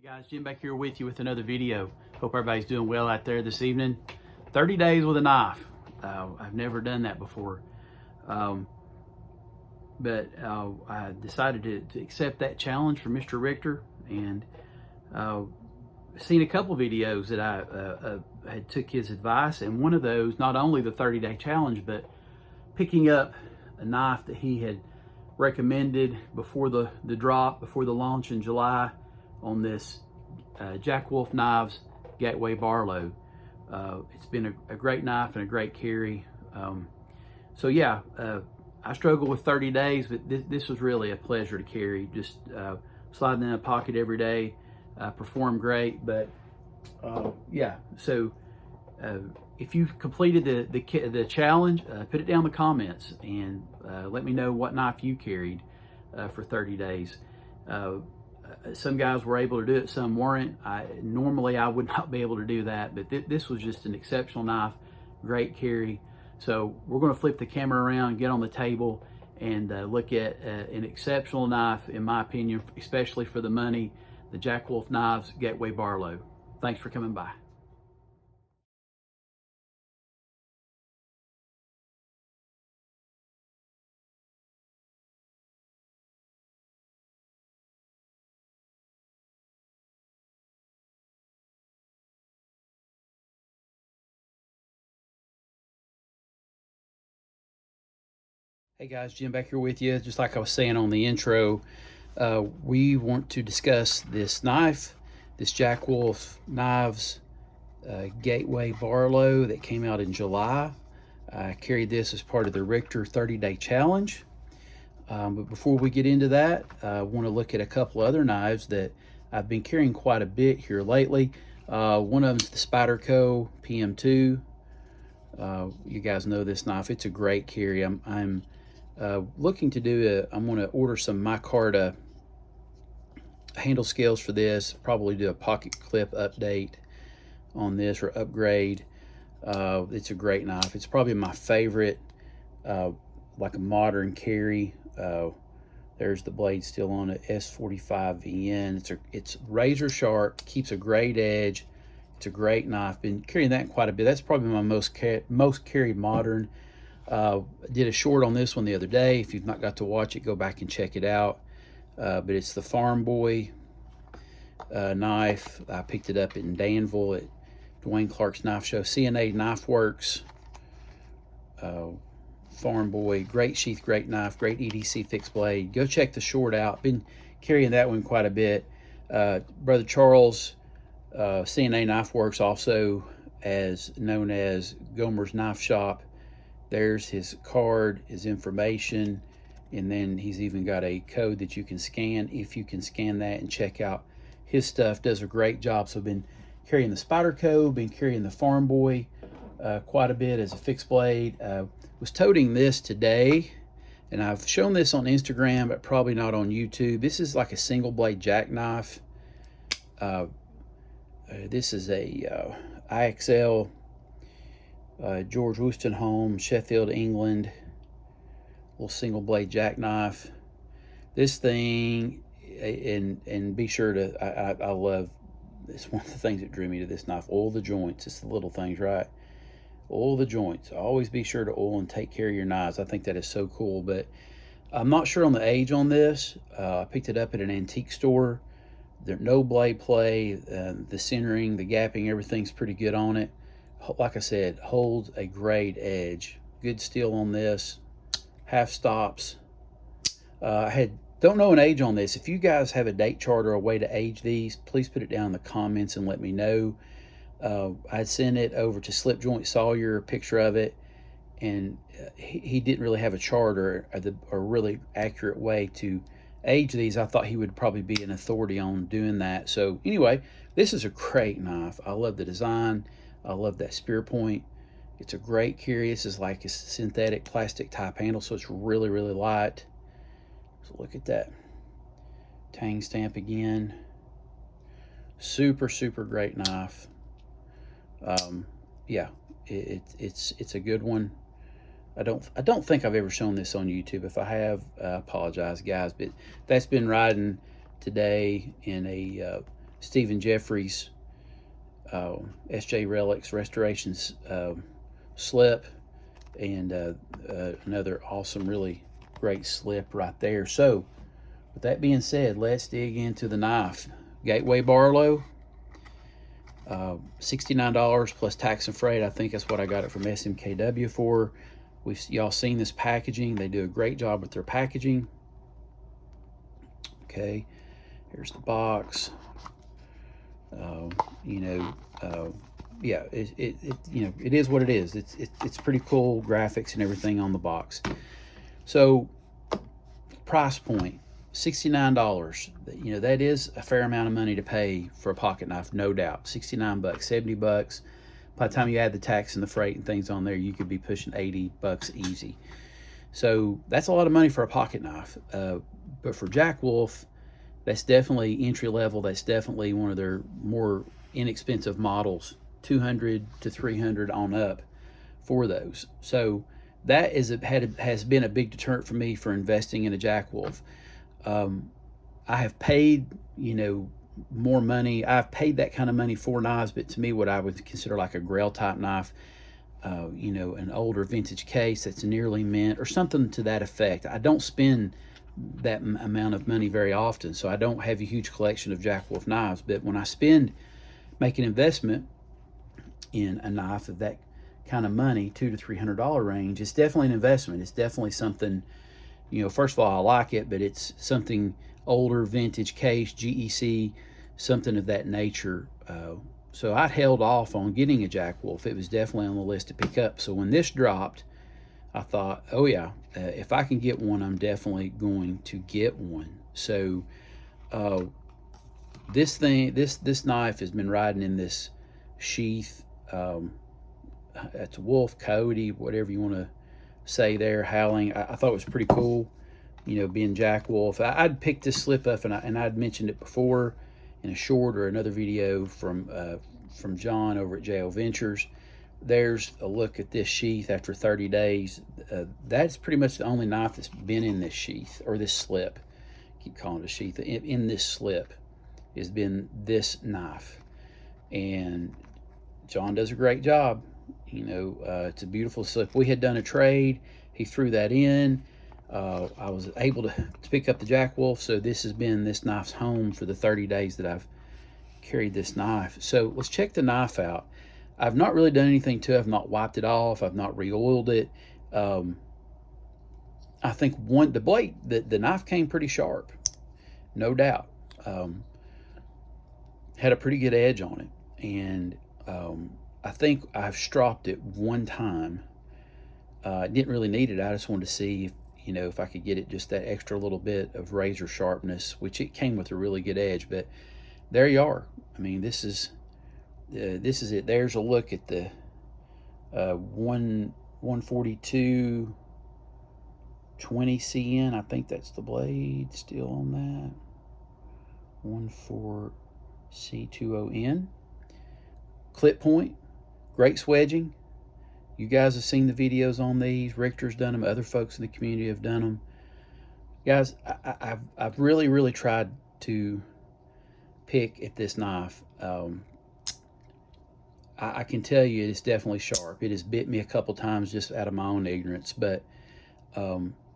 Guys, Jim back here with you with another video. Hope everybody's doing well out there this evening. 30 days with a knife. I've never done that before. But I decided to accept that challenge from Mr. Richter, and seen a couple videos that I had took his advice, and one of those, not only the 30-day challenge, but picking up a knife that he had recommended before the drop, before the launch in July, on this Jack Wolf Knives Gateway Barlow. It's been a great knife and a great carry. So yeah, I struggle with 30 days, but this was really a pleasure to carry. Just sliding in a pocket every day, performed great. But yeah, so if you've completed the challenge, put it down in the comments and let me know what knife you carried for 30 days. Some guys were able to do it, some weren't. Normally I would not be able to do that, but this was just an exceptional knife, great carry. So we're going to flip the camera around, get on the table, and look at an exceptional knife, in my opinion, especially for the money, the Jack Wolf Knives Gateway Barlow. Thanks for coming by. Hey guys, Jim back here with you. Just like I was saying on the intro, we want to discuss this knife, this Jack Wolf Knives Gateway Barlow that came out in July. I carried this as part of the Richter 30-day challenge. But before we get into that, I want to look at a couple other knives that I've been carrying quite a bit here lately. One of them is the Spyderco PM2. You guys know this knife. It's a great carry. I'm looking to do I'm going to order some micarta handle scales for this, probably do a pocket clip update on this, or upgrade. It's a great knife. It's probably my favorite, like a modern carry. There's the blade still on it, S45VN. It's razor sharp, keeps a great edge. It's a great knife. Been carrying that quite a bit. That's probably my most carried modern. Did a short on this one the other day. If you've not got to watch it, go back and check it out. But it's the Farm Boy knife. I picked it up in Danville at Dwayne Clark's Knife Show. CNA Knife Works. Farm Boy, great sheath, great knife, great EDC fixed blade. Go check the short out. Been carrying that one quite a bit. Brother Charles, CNA Knife Works, also as known as Gomer's Knife Shop. There's his card, his information, and then he's even got a code that you can scan. If you can scan that and check out his stuff, does a great job. So I've been carrying the Spyderco, been carrying the Farm Boy quite a bit as a fixed blade. Was toting this today, and I've shown this on Instagram, but probably not on YouTube. This is like a single blade jackknife. This is a IXL George Wostenholm, Sheffield, England, little single blade jackknife. This thing, and be sure to, I love, it's one of the things that drew me to this knife, oil the joints. It's the little things, right? Oil the joints. Always be sure to oil and take care of your knives. I think that is so cool. But I'm not sure on the age on this. I picked it up at an antique store. There's no blade play. The centering, the gapping, everything's pretty good on it. Like I said, holds a great edge. Good steel on this. Half stops. Don't know an age on this. If you guys have a date chart or a way to age these, please put it down in the comments and let me know. I'd sent it over to Slip Joint Sawyer, a picture of it, and he didn't really have a chart or a really accurate way to age these. I thought he would probably be an authority on doing that. So anyway, this is a great knife. I love the design. I love that spear point. It's a great carry. This is like a synthetic plastic type handle, so it's really, really light. So look at that. Tang stamp again. Super, super great knife. Yeah, it's a good one. I don't think I've ever shown this on YouTube. If I have, I apologize, guys, but that's been riding today in a Stephen Jeffries SJ Relics Restorations slip, and another awesome, really great slip right there. So with that being said, let's dig into the knife. Gateway Barlow, $69 plus tax and freight. I think that's what I got it from SMKW for. Y'all seen this packaging. They do a great job with their packaging. Okay, here's the box. Yeah, it is what it is. It's pretty cool graphics and everything on the box. So price point, $69. That is a fair amount of money to pay for a pocket knife, no doubt. 69 bucks, 70 bucks. By the time you add the tax and the freight and things on there, you could be pushing 80 bucks easy. So that's a lot of money for a pocket knife. But for Jack Wolf, that's definitely entry level. That's definitely one of their more inexpensive models, 200 to 300 on up for those. So that has been a big deterrent for me for investing in a Jack Wolf. I have paid, more money. I've paid that kind of money for knives, but to me, what I would consider like a Grail type knife, an older vintage case that's nearly mint or something to that effect. I don't spend that amount of money very often, so I don't have a huge collection of Jack Wolf knives. But when I make an investment in a knife of that kind of money, $200 to $300 range, it's definitely an investment. It's definitely something, first of all, I like it, but it's something older, vintage case, GEC, something of that nature. So I held off on getting a Jack Wolf. It was definitely on the list to pick up. So when this dropped, I thought, oh yeah, if I can get one, I'm definitely going to get one. So this knife has been riding in this sheath. It's a Wolf, Coyote, whatever you want to say there, Howling. I thought it was pretty cool, being Jack Wolf. I'd picked this slip up, and I'd mentioned it before in a short or another video from John over at JL Ventures. There's a look at this sheath after 30 days. That's pretty much the only knife that's been in this sheath, or this slip. I keep calling it a sheath. In this slip has been this knife. And John does a great job. It's a beautiful slip. We had done a trade. He threw that in. I was able to pick up the Jack Wolf, so this knife's home for the 30 days that I've carried this knife. So let's check the knife out. I've not really done anything to it. I've not wiped it off. I've not re-oiled it. I think the knife came pretty sharp, no doubt. Had a pretty good edge on it, and I think I've stropped it one time. Didn't really need it. I just wanted to see if I could get it just that extra little bit of razor sharpness, which it came with a really good edge. But there you are. I mean, this is it. There's a look at the 142 20 CN. I think that's the blade still on that. 14C20N. Clip point, great swedging. You guys have seen the videos on these. Richter's done them. Other folks in the community have done them. Guys, I've really tried to pick at this knife. I can tell you it's definitely sharp. It has bit me a couple times just out of my own ignorance, but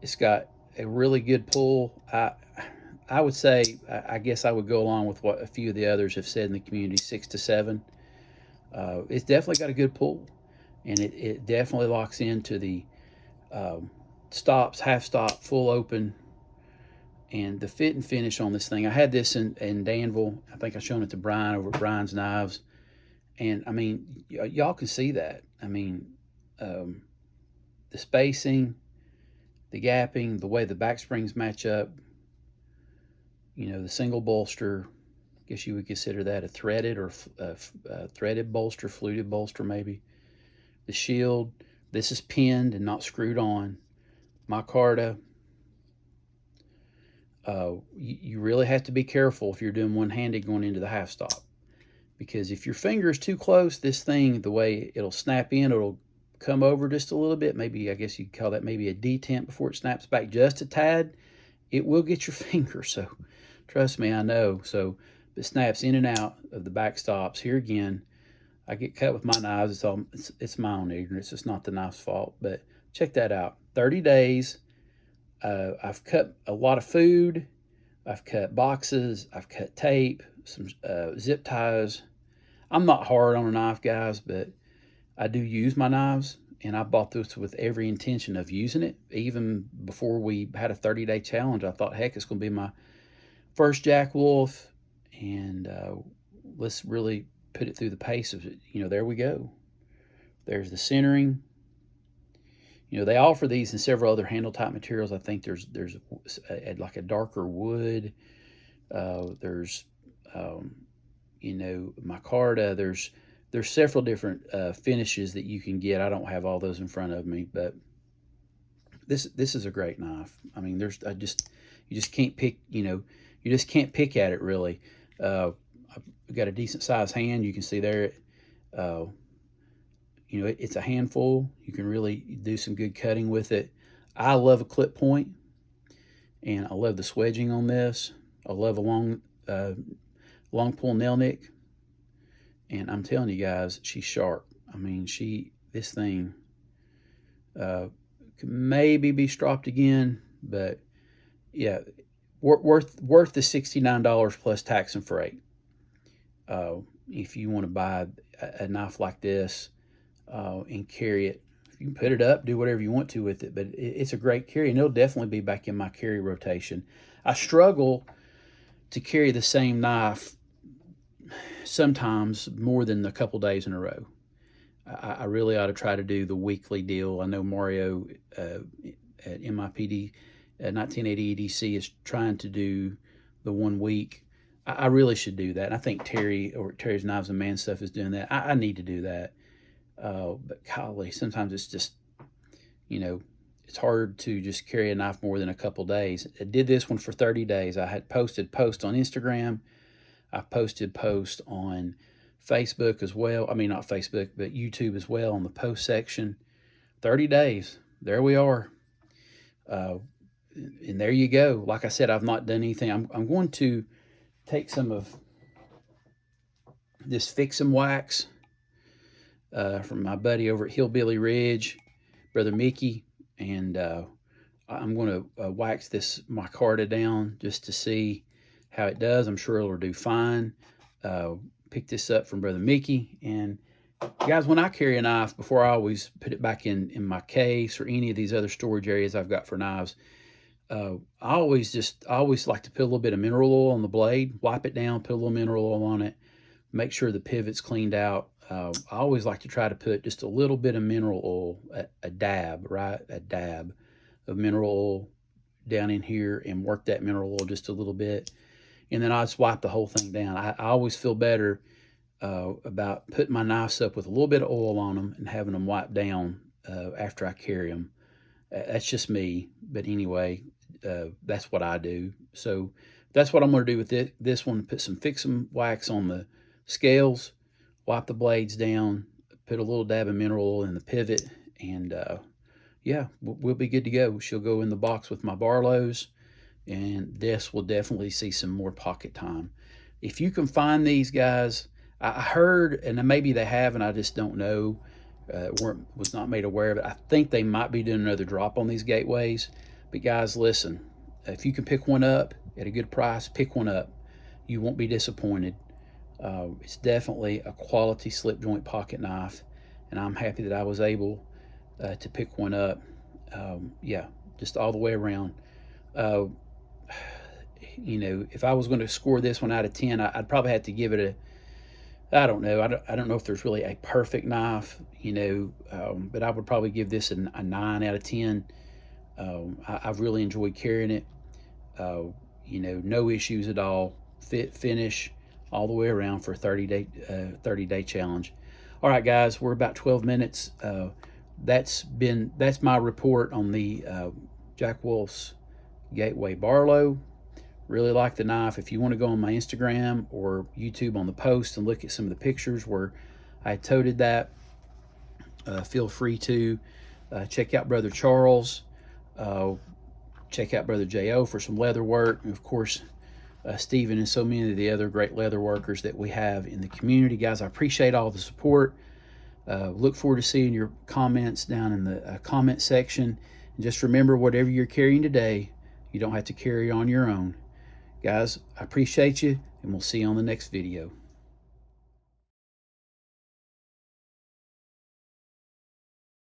it's got a really good pull. I would say, I guess I would go along with what a few of the others have said in the community, 6 to 7. It's definitely got a good pull, and it definitely locks into the stops, half stop, full open, and the fit and finish on this thing. I had this in Danville. I think I shown it to Brian over at Brian's Knives, and I mean, y'all can see that. I mean, the spacing, the gapping, the way the back springs match up, the single bolster. I guess you would consider that a threaded or threaded bolster, fluted bolster maybe. The shield, this is pinned and not screwed on. Micarta. You really have to be careful if you're doing one-handed going into the half stop, because if your finger is too close, this thing, the way it'll snap in, it'll come over just a little bit. Maybe, I guess you'd call that maybe a detent before it snaps back just a tad. It will get your finger. So trust me, I know. So, but snaps in and out of the back stops. Here again, I get cut with my knives. It's my own ignorance. It's not the knife's fault. But check that out. 30 days. I've cut a lot of food. I've cut boxes. I've cut tape, some zip ties. I'm not hard on a knife, guys, but I do use my knives, and I bought this with every intention of using it. Even before we had a 30-day challenge, I thought, heck, it's going to be my first Jack Wolf, and let's really put it through the paces. There we go. There's the centering. They offer these in several other handle type materials. I think there's like a darker wood. There's micarta. There's several different finishes that you can get. I don't have all those in front of me, but this is a great knife. I mean, you just can't pick. You just can't pick at it really. I've got a decent sized hand. You can see there. It's a handful. You can really do some good cutting with it. I love a clip point, and I love the swedging on this. I love a long pull nail nick, and I'm telling you guys, she's sharp. I mean, this thing could maybe be stropped again, but yeah, worth the $69 plus tax and freight. If you want to buy a knife like this and carry it, you can put it up, do whatever you want to with it, but it's a great carry, and it'll definitely be back in my carry rotation. I struggle to carry the same knife sometimes more than a couple days in a row. I really ought to try to do the weekly deal. I know Mario at MIPD 1980 EDC is trying to do the 1 week. I really should do that. And I think Terry's Knives and Man Stuff is doing that. I need to do that. But golly, sometimes it's just, it's hard to just carry a knife more than a couple days. I did this one for 30 days. I had posted posts on Instagram. I posted posts on Facebook as well. I mean, not Facebook, but YouTube as well on the post section. 30 days. There we are. And there you go. Like I said, I've not done anything. I'm going to take some of this Fix 'em wax from my buddy over at Hillbilly Ridge, Brother Mickey, and I'm going to wax this micarta down just to see how it does. I'm sure it'll do fine. Pick this up from Brother Mickey. And guys, when I carry a knife, before I always put it back in my case or any of these other storage areas I've got for knives, I always like to put a little bit of mineral oil on the blade, wipe it down, put a little mineral oil on it, make sure the pivot's cleaned out. I always like to try to put just a little bit of mineral oil, a dab, right? A dab of mineral oil down in here, and work that mineral oil just a little bit. And then I just wipe the whole thing down. I always feel better about putting my knives up with a little bit of oil on them and having them wiped down after I carry them. That's just me. But anyway, that's what I do. So that's what I'm going to do with this one. Put some Fix 'em wax on the scales, wipe the blades down, put a little dab of mineral oil in the pivot, and yeah, we'll be good to go. She'll go in the box with my Barlows, and this will definitely see some more pocket time. If you can find these, guys, I heard, and maybe they have, and I just don't know, was not made aware of it. I think they might be doing another drop on these gateways. But guys, listen, if you can pick one up at a good price, pick one up. You won't be disappointed. It's definitely a quality slip joint pocket knife, and I'm happy that I was able to pick one up. Yeah, just all the way around. If I was going to score this one out of 10, I'd probably have to give it I don't know. I don't know if there's really a perfect knife, but I would probably give this a 9 out of 10. I've really enjoyed carrying it. No issues at all. Fit, finish, all the way around for a 30-day challenge. All right, guys, we're about 12 minutes. That's my report on the Jack Wolf's Gateway Barlow. Really like the knife. If you want to go on my Instagram or YouTube on the post and look at some of the pictures where I toted that, feel free to check out Brother Charles. Check out Brother J.O. for some leather work. And of course, Stephen and so many of the other great leather workers that we have in the community. Guys, I appreciate all the support. Look forward to seeing your comments down in the comment section. And just remember, whatever you're carrying today, you don't have to carry on your own. Guys, I appreciate you, and we'll see you on the next video.